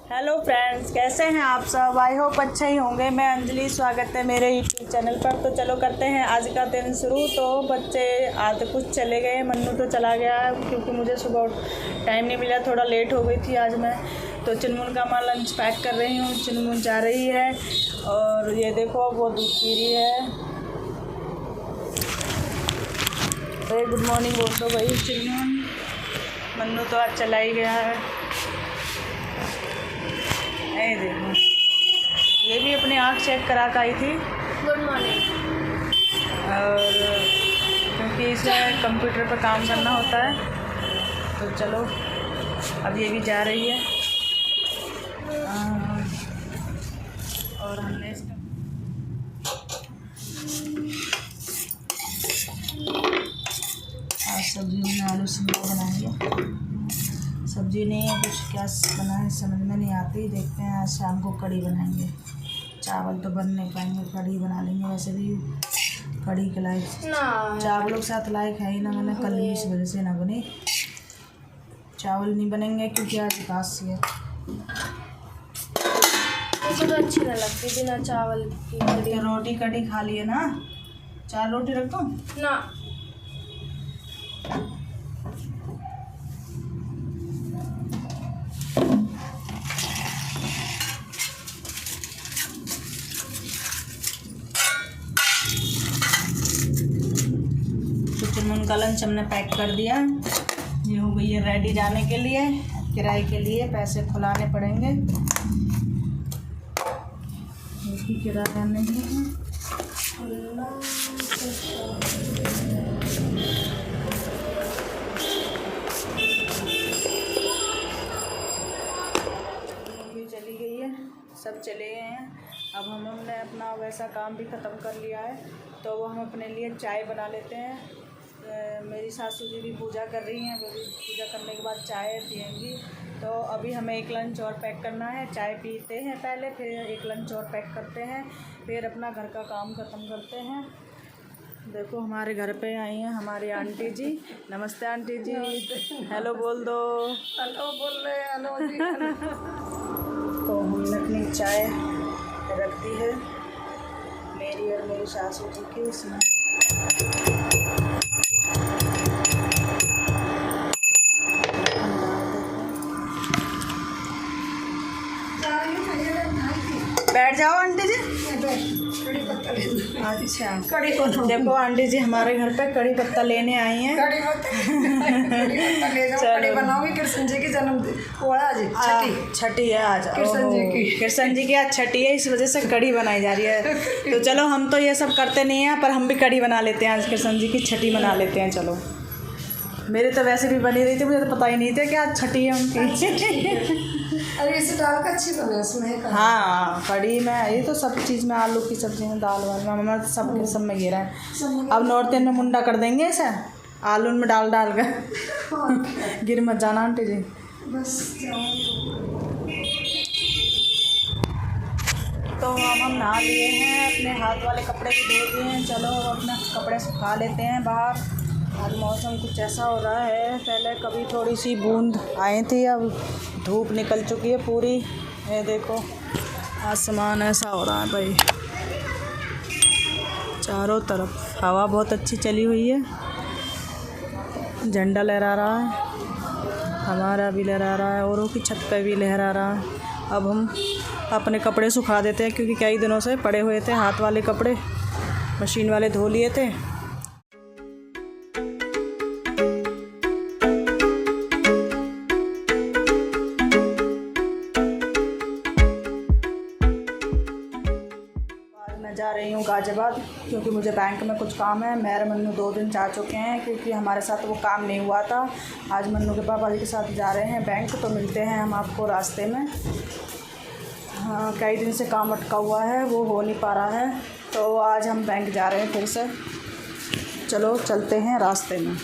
Hello friends, कैसे हैं आप सब? आई होप अच्छे ही होंगे। मैं अंजलि, स्वागत है मेरे यूट्यूब चैनल पर। तो चलो करते हैं आज का दिन शुरू। तो बच्चे आधे कुछ चले गए, मन्नू तो चला गया है क्योंकि मुझे सुबह टाइम नहीं मिला, थोड़ा लेट हो गई थी आज मैं। तो चुनमुन का मैं लंच पैक कर रही हूँ। चुनमुन जा रही है और ये देखो वो दूध पी रही है। तो गुड मॉर्निंग बोल दो भाई चुनमुन। मन्नू तो आज चला ही गया है। ये देखो, ये भी अपनी आँख चेक करा के आई थी। Good morning. और क्योंकि इसमें कंप्यूटर पर काम करना होता है, तो चलो अब ये भी जा रही है। और हमने इसका आज सब्जी में आलू शिमला बनाएंगे। सब्जी नहीं है कुछ, क्या बनाएं समझ में नहीं आती। देखते हैं, आज शाम को कढ़ी बनाएंगे। चावल तो बन नहीं पाएंगे, कढ़ी बना लेंगे। वैसे भी कढ़ी के लायक चावलों के साथ लायक है ही ना। मैंने कल भी इस वजह से ना बनी। चावल नहीं बनेंगे क्योंकि आज एकादशी है। मुझे तो अच्छी नहीं लगती बिना चावल की कढ़ी। रोटी कढ़ी खा लिए ना। 4 रोटी रख दूँ ना। चुनमुन का लंच हमने पैक कर दिया। ये हो गई है रेडी जाने के लिए। किराए के लिए पैसे खुलाने पड़ेंगे, क्योंकि किराया नहीं है। मम्मी चली गई है, सब चले गए हैं। अब हमने अपना वैसा काम भी ख़त्म कर लिया है, तो वो हम अपने लिए चाय बना लेते हैं। मेरी सासू जी भी पूजा कर रही हैं, वो भी पूजा करने के बाद चाय पियेंगी। तो अभी हमें एक लंच और पैक करना है। चाय पीते हैं पहले, फिर एक लंच और पैक करते हैं, फिर अपना घर का काम ख़त्म करते हैं। देखो हमारे घर पे आई हैं हमारी आंटी जी। नमस्ते आंटी जी। हेलो बोल दो। हेलो बोल रहे हैं। हेलो जी। तो हमने अपनी चाय रख दी है, मेरी और मेरी सासू जी की। इसमें बैठ जाओ आंटी जी। अच्छा, कड़ी देखो आंटी जी हमारे घर पे कड़ी पत्ता लेने आई हैं। कड़ी पत्ता ले जाओ। कड़ी बनाओगी कृष्ण जी की जन्म वो आज छठी है आज। कृष्ण जी की। कृष्ण जी की आज छठी है, इस वजह से कड़ी बनाई जा रही है। तो चलो हम तो ये सब करते नहीं हैं, पर हम भी कड़ी बना लेते हैं। आज कृष्ण जी की छठी बना लेते हैं। चलो, मेरे तो वैसे भी बनी रही थी, मुझे तो पता ही नहीं था कि आज छठी है उनकी। अरे इसे डाल कर अच्छी बने उसमें। हाँ, कड़ी में ये तो सब चीज़ में, आलू की सब्जी में, दाल वाल में, मम्मा सब में घेरा है। अब नॉर्थ इंडियन में मुंडा कर देंगे ऐसा, आलू में डाल कर। गिर मत जाना आंटी जी। बस तो हम नहा लिए हैं, अपने हाथ वाले कपड़े भी धो दिए हैं। चलो अपना कपड़े सुखा लेते हैं बाहर। आज मौसम कुछ ऐसा हो रहा है, पहले कभी थोड़ी सी बूंद आई थी, अब धूप निकल चुकी है पूरी। ये देखो आसमान ऐसा हो रहा है भाई, चारों तरफ हवा बहुत अच्छी चली हुई है। झंडा लहरा रहा है, हमारा भी लहरा रहा है, औरों की छत पे भी लहरा रहा है। अब हम अपने कपड़े सुखा देते हैं, क्योंकि कई दिनों से पड़े हुए थे हाथ वाले कपड़े, मशीन वाले धो लिए थे। मैं जा रही हूँ गाजियाबाद, क्योंकि मुझे बैंक में कुछ काम है। मेरे मन्नू 2 दिन जा चुके हैं, क्योंकि हमारे साथ वो काम नहीं हुआ था। आज मन्नू के पापा जी के साथ जा रहे हैं बैंक, तो मिलते हैं हम आपको रास्ते में। हाँ, कई दिन से काम अटका हुआ है, वो हो नहीं पा रहा है, तो आज हम बैंक जा रहे हैं फिर से। चलो चलते हैं रास्ते में।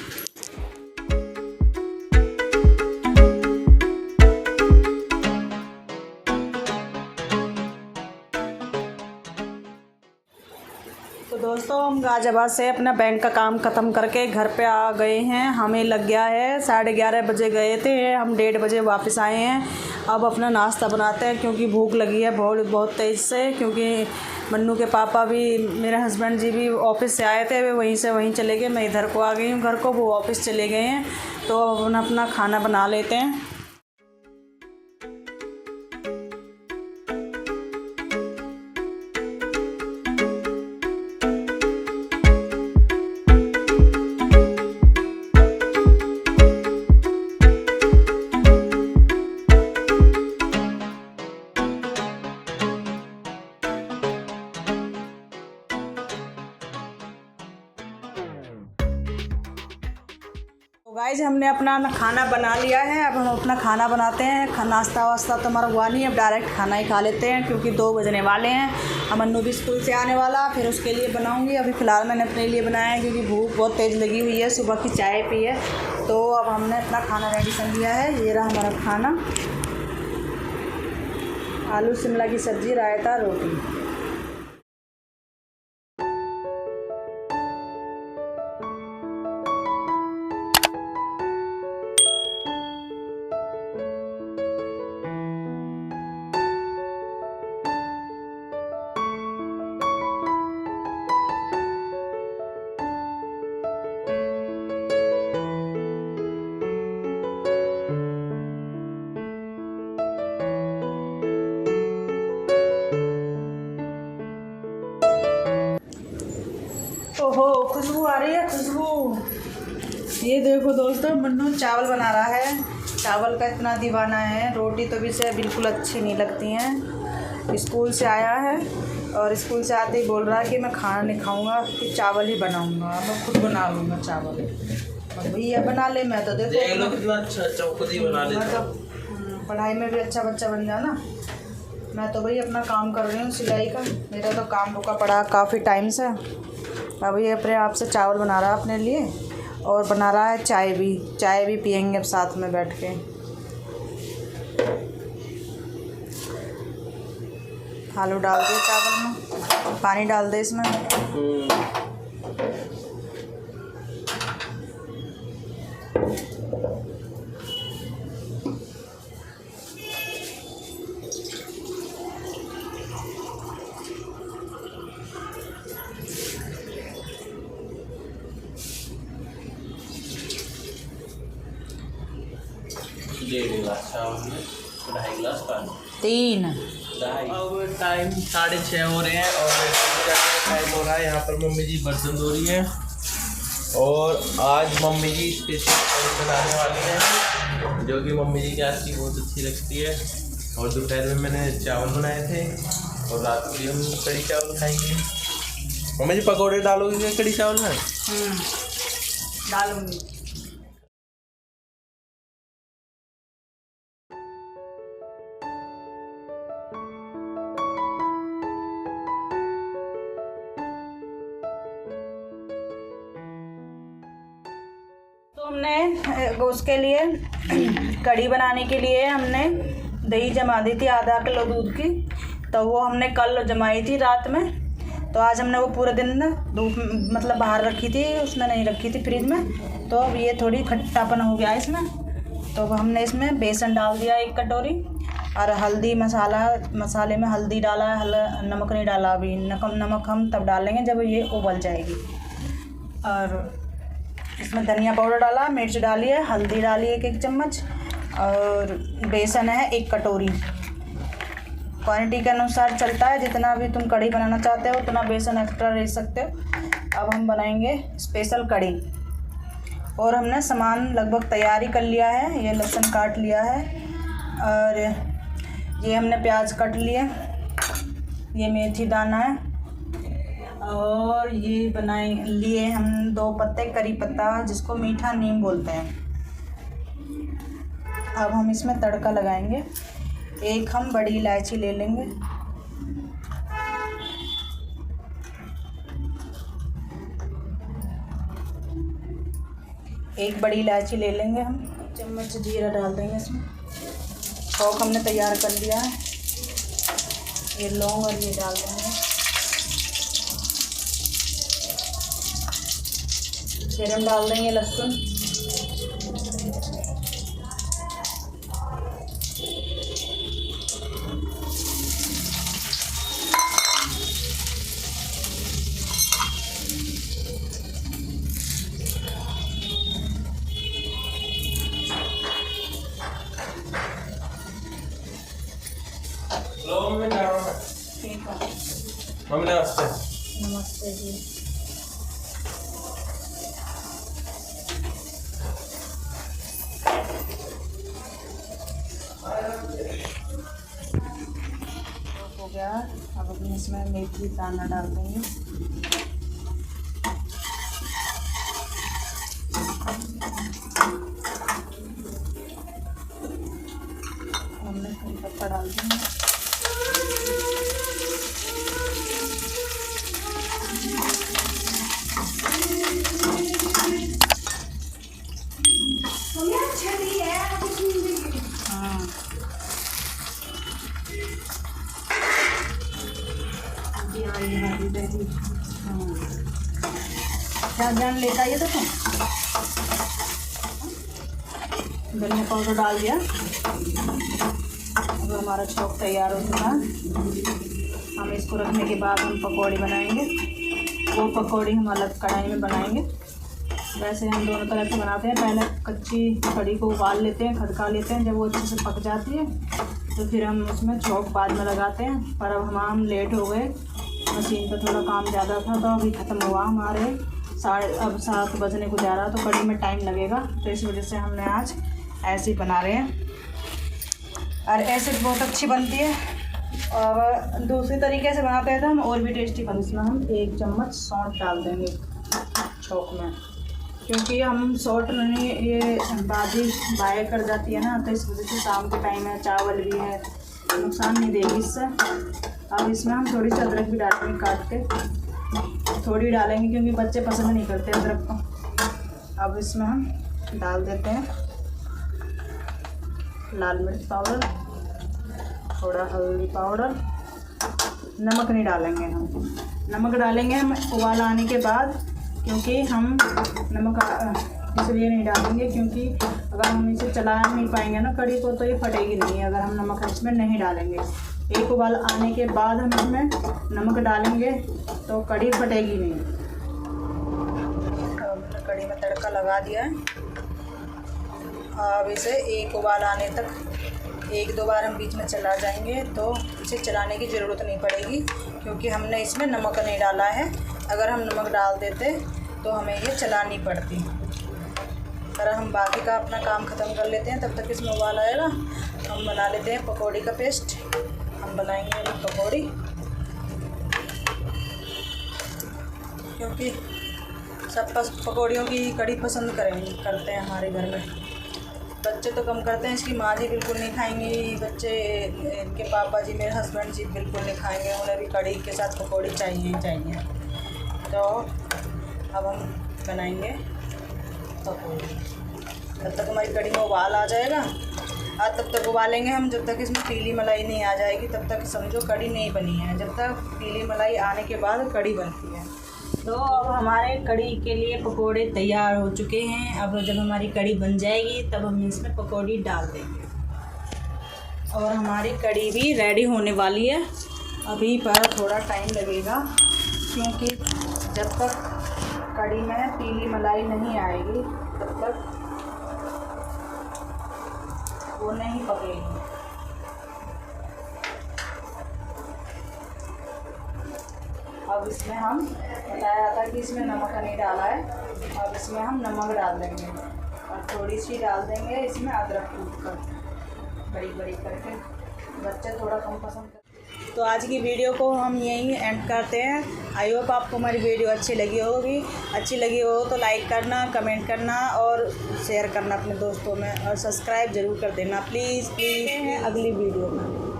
तो दोस्तों हम गाज़ियाबाद से अपना बैंक का काम ख़त्म करके घर पे आ गए हैं। हमें लग गया है 11:30 बजे गए थे, हम 1:30 बजे वापस आए हैं। अब अपना नाश्ता बनाते हैं क्योंकि भूख लगी है बहुत तेज़ से। क्योंकि मन्नू के पापा भी, मेरे हस्बैंड जी भी ऑफिस से आए थे, वे वहीं से वहीं चले गए। मैं इधर को आ गई हूँ घर को, वो ऑफिस चले गए हैं। तो अब अपना खाना बना लेते हैं। गाइस हमने अपना खाना बना लिया है। अब हम अपना खाना बनाते हैं। नाश्ता वास्ता तो हमारा हुआ नहीं, अब डायरेक्ट खाना ही खा लेते हैं क्योंकि 2 बजने वाले हैं। अब मन्नू भी स्कूल से आने वाला, फिर उसके लिए बनाऊंगी। अभी फ़िलहाल मैंने अपने लिए बनाया है क्योंकि भूख बहुत तेज़ लगी हुई है, सुबह की चाय पी है। तो अब हमने अपना खाना रेडी कर लिया है। ये रहा हमारा खाना, आलू शिमला की सब्ज़ी, रायता, रोटी। ओहो खुशबू आ रही है, खुशबू। ये देखो दोस्तों, मन्नू चावल बना रहा है। चावल का इतना दीवाना है। रोटी तो भी से बिल्कुल अच्छी नहीं लगती हैं। स्कूल से आया है और स्कूल से आते ही बोल रहा है कि मैं खाना नहीं खाऊंगा, कि चावल ही बनाऊंगा, मैं खुद बना लूँगा चावल। और भैया बना ले, मैं तो देखो कितना अच्छा खुद ही बना लेता हूँ। पढ़ाई में भी अच्छा बच्चा बन जाना। मैं तो भाई अपना काम कर रही हूँ सिलाई का। मेरा तो काम रुका पड़ा काफ़ी टाइम से। अब ये अपने आप से चावल बना रहा है अपने लिए और बना रहा है चाय भी पियेंगे अब साथ में बैठ के। आलू डाल दिए चावल में, पानी डाल दे इसमें। डेढ़ गिलास चावल में 2.5 गिलास पानी, 3। अब टाइम 6:30 हो रहे हैं और टाइम हो रहा है। यहाँ पर मम्मी जी बर्तन धो रही हैं और आज मम्मी जी स्पेशल कढ़ी बनाने वाली हैं, जो कि मम्मी जी के हाथ की बहुत अच्छी लगती है। और दोपहर में मैंने चावल बनाए थे और रात को भी हम कढ़ी चावल खाएंगे। मम्मी जी पकौड़े डालोगे कढ़ी चावल में? डालूंगी। तो हमने उसके लिए कढ़ी बनाने के लिए हमने दही जमा दी थी आधा किलो दूध की। तो वो हमने कल जमाई थी रात में। तो आज हमने वो पूरे दिन धूप मतलब बाहर रखी थी, उसमें नहीं रखी थी फ्रिज में। तो अब ये थोड़ी खट्टापन हो गया इसमें। तो हमने इसमें बेसन डाल दिया 1 कटोरी और हल्दी मसाले में हल्दी डाला है, नमक नहीं डाला अभी। नमक हम तब डालेंगे जब ये उबल जाएगी। और इसमें धनिया पाउडर डाला, मिर्च डाली है, हल्दी डाली है 1 चम्मच और बेसन है 1 कटोरी। क्वांटिटी के अनुसार चलता है, जितना भी तुम कढ़ी बनाना चाहते हो उतना बेसन एक्स्ट्रा ले सकते हो। अब हम बनाएंगे स्पेशल कढ़ी। और हमने सामान लगभग तैयारी कर लिया है। ये लहसुन काट लिया है और ये हमने प्याज काट लिए, ये मेथी दाना है और ये बनाए लिए हम 2 पत्ते करी पत्ता, जिसको मीठा नीम बोलते हैं। अब हम इसमें तड़का लगाएंगे। 1 हम बड़ी इलायची ले लेंगे, एक बड़ी इलायची ले लेंगे हम। 1 चम्मच जीरा डाल देंगे इसमें। सौंफ हमने तैयार कर लिया है, ये लौंग और ये डाल देंगे। फिर हम डाल देंगे लहसुन। ठीक है मम्मी नमस्ते। नमस्ते जी। हो गया। अब अपने इसमें मेथी दाना डाल देंगे। हमने करी पत्ता डाल देंगे। हाँ क्या जान लेता ये तो तुम धनिया पाउडर डाल दिया। अब हमारा चौक तैयार हो चुका है। हम इसको रखने के बाद हम पकौड़ी बनाएंगे। वो पकौड़ी हम अलग कढ़ाई में बनाएंगे। वैसे हम दोनों तरह से बनाते हैं। पहले कच्ची कड़ी को उबाल लेते हैं, खदका लेते हैं। जब वो अच्छे से पक जाती है तो फिर हम उसमें चौक बाद में लगाते हैं। पर अब हम लेट हो गए, मशीन पर थोड़ा काम ज़्यादा था तो अभी ख़त्म हुआ हमारे। अब 7 बजने को जा रहा तो कड़ी में टाइम लगेगा, तो इस वजह से हमने आज ऐसे ही बना रहे हैं। और ऐसे बहुत अच्छी बनती है। और दूसरी तरीके से बनाते हैं तो हम और भी टेस्टी बनती है। इसमें हम 1 चम्मच सौंठ डाल देंगे चौक में, क्योंकि हम सौंठ नहीं ये बादी बाय कर जाती है ना, तो इस वजह से शाम के टाइम है, चावल भी है, नुकसान नहीं देगी इससे। अब इसमें हम थोड़ी सी अदरक भी डालेंगे, काट के थोड़ी डालेंगे क्योंकि बच्चे पसंद नहीं करते अदरक को। अब इसमें हम डाल देते हैं लाल मिर्च पाउडर, थोड़ा हल्दी पाउडर। नमक नहीं डालेंगे हम, नमक डालेंगे हम उबाल आने के बाद, क्योंकि हम नमक इसलिए नहीं डालेंगे क्योंकि अगर हम इसे चला नहीं पाएंगे ना कड़ी को तो ये फटेगी नहीं, अगर हम नमक इसमें नहीं डालेंगे। एक उबाल आने के बाद हम इसमें नमक डालेंगे तो कड़ी फटेगी नहीं। अब हमने कड़ी में तड़का लगा दिया है। अब इसे एक उबाल आने तक 1-2 बार हम बीच में चला जाएंगे तो इसे चलाने की ज़रूरत नहीं पड़ेगी, क्योंकि हमने इसमें नमक नहीं डाला है। अगर हम नमक डाल देते तो हमें ये चलानी पड़ती। पर हम बाकी का अपना काम ख़त्म कर लेते हैं, तब तक इसमें उबाल आएगा। हम बना लेते हैं पकौड़ी का पेस्ट। हम बनाएंगे अभी पकौड़ी, क्योंकि सब पकौड़ियों की कड़ी पसंद करते हैं हमारे घर में। बच्चे तो कम करते हैं, इसकी माँ जी बिल्कुल नहीं खाएंगी, बच्चे इनके पापा जी मेरे हस्बैंड जी बिल्कुल नहीं खाएंगे। उन्हें भी कड़ी के साथ पकौड़ी चाहिए ही चाहिए। तो अब हम बनाएंगे पकौड़ी। तब तक हमारी कड़ी में उबाल आ जाएगा और तब तक उबालेंगे हम जब तक इसमें पीली मलाई नहीं आ जाएगी, तब तक समझो कड़ी नहीं बनी है। जब तक पीली मलाई आने के बाद कड़ी बनती है। तो अब हमारे कड़ी के लिए पकोड़े तैयार हो चुके हैं। अब जब हमारी कड़ी बन जाएगी तब हम इसमें पकौड़ी डाल देंगे और हमारी कड़ी भी रेडी होने वाली है। अभी पर थोड़ा टाइम लगेगा, क्योंकि जब तक कड़ी में पीली मलाई नहीं आएगी तब तक वो नहीं पकेगी। अब इसमें हम बताया था कि इसमें नमक नहीं डाला है। अब इसमें हम नमक डाल देंगे और थोड़ी सी डाल देंगे इसमें अदरक कूट कर बड़ी बड़ी करके। बच्चे थोड़ा कम पसंद करते। तो आज की वीडियो को हम यहीं एंड करते हैं। आई होप आपको हमारी वीडियो अच्छी लगी होगी। अच्छी लगी हो तो लाइक करना, कमेंट करना और शेयर करना अपने दोस्तों में, और सब्सक्राइब ज़रूर कर देना प्लीज़ प्लीज़। अगली वीडियो में।